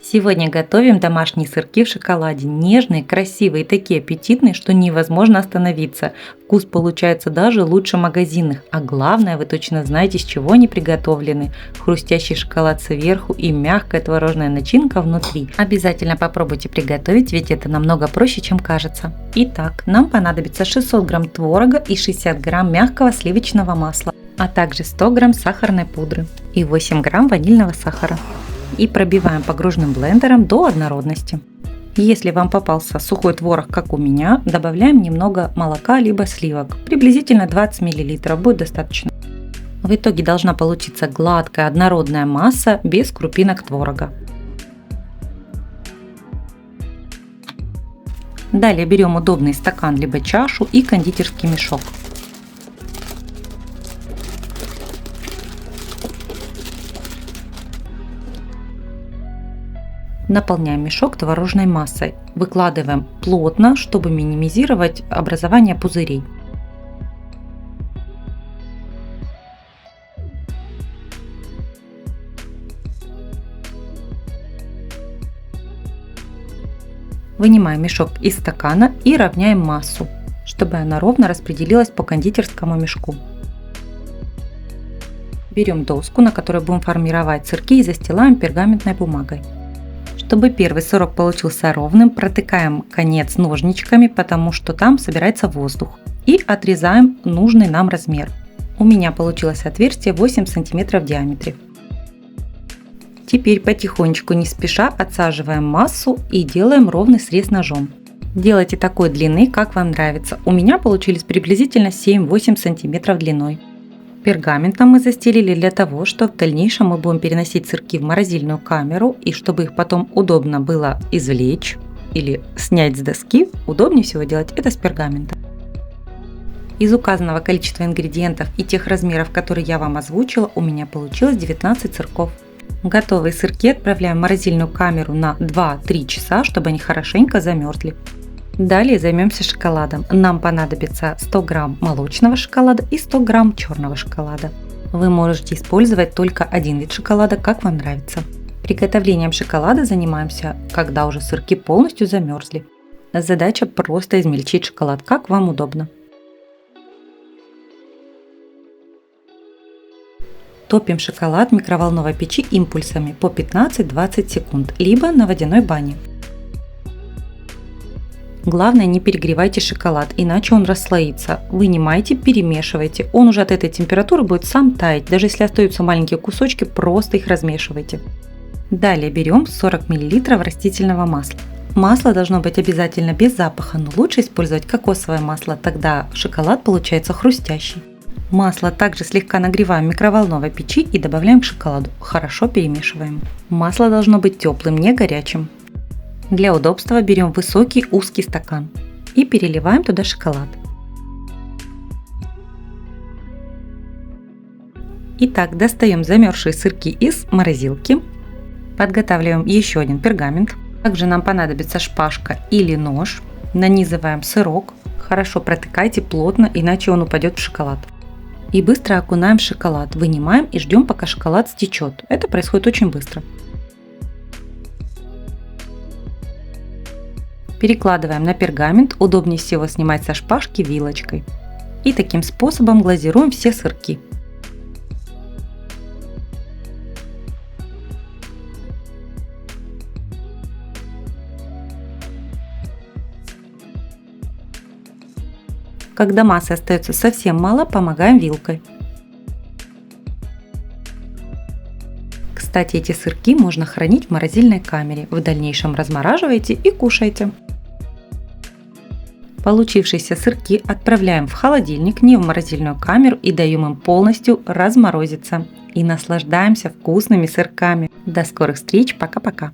Сегодня готовим домашние сырки в шоколаде. Нежные, красивые и такие аппетитные, что невозможно остановиться. Вкус получается даже лучше магазинных. А главное, вы точно знаете, с чего они приготовлены. Хрустящий шоколад сверху и мягкая творожная начинка внутри. Обязательно попробуйте приготовить, ведь это намного проще, чем кажется. Итак, нам понадобится 600 грамм творога и 60 грамм мягкого сливочного масла, а также 100 грамм сахарной пудры и 8 грамм ванильного сахара. И пробиваем погружным блендером до однородности. Если вам попался сухой творог, как у меня, добавляем немного молока либо сливок, приблизительно 20 мл будет достаточно. В итоге должна получиться гладкая однородная масса без крупинок творога. Далее берем удобный стакан либо чашу и кондитерский мешок. Наполняем мешок творожной массой. Выкладываем плотно, чтобы минимизировать образование пузырей. Вынимаем мешок из стакана и равняем массу, чтобы она ровно распределилась по кондитерскому мешку. Берем доску, на которой будем формировать сырки, и застилаем пергаментной бумагой. Чтобы первый сырок получился ровным, протыкаем конец ножничками, потому что там собирается воздух, и отрезаем нужный нам размер. У меня получилось отверстие 8 см в диаметре. Теперь потихонечку, не спеша, отсаживаем массу и делаем ровный срез ножом. Делайте такой длины, как вам нравится. У меня получились приблизительно 7-8 см длиной. Пергаментом мы застелили для того, чтобы в дальнейшем мы будем переносить сырки в морозильную камеру, и чтобы их потом удобно было извлечь или снять с доски, удобнее всего делать это с пергамента. Из указанного количества ингредиентов и тех размеров, которые я вам озвучила, у меня получилось 19 сырков. Готовые сырки отправляем в морозильную камеру на 2-3 часа, чтобы они хорошенько замерзли. Далее займемся шоколадом. Нам понадобится 100 грамм молочного шоколада и 100 грамм черного шоколада. Вы можете использовать только один вид шоколада, как вам нравится. Приготовлением шоколада занимаемся, когда уже сырки полностью замерзли. Задача просто измельчить шоколад, как вам удобно. Топим шоколад в микроволновой печи импульсами по 15-20 секунд, либо на водяной бане. Главное, не перегревайте шоколад, иначе он расслоится. Вынимайте, перемешивайте. Он уже от этой температуры будет сам таять. Даже если остаются маленькие кусочки, просто их размешивайте. Далее берем 40 мл растительного масла. Масло должно быть обязательно без запаха, но лучше использовать кокосовое масло, тогда шоколад получается хрустящий. Масло также слегка нагреваем в микроволновой печи и добавляем к шоколаду. Хорошо перемешиваем. Масло должно быть теплым, не горячим. Для удобства берем высокий узкий стакан и переливаем туда шоколад. Итак, достаем замерзшие сырки из морозилки. Подготавливаем еще один пергамент. Также нам понадобится шпажка или нож. Нанизываем сырок. Хорошо протыкайте плотно, иначе он упадет в шоколад. И быстро окунаем в шоколад. Вынимаем и ждем, пока шоколад стечет. Это происходит очень быстро. Перекладываем на пергамент, удобнее всего снимать со шпажки вилочкой. И таким способом глазируем все сырки. Когда массы остается совсем мало, помогаем вилкой. Кстати, эти сырки можно хранить в морозильной камере. В дальнейшем размораживайте и кушайте. Получившиеся сырки отправляем в холодильник, не в морозильную камеру, и даем им полностью разморозиться. И наслаждаемся вкусными сырками. До скорых встреч, пока-пока!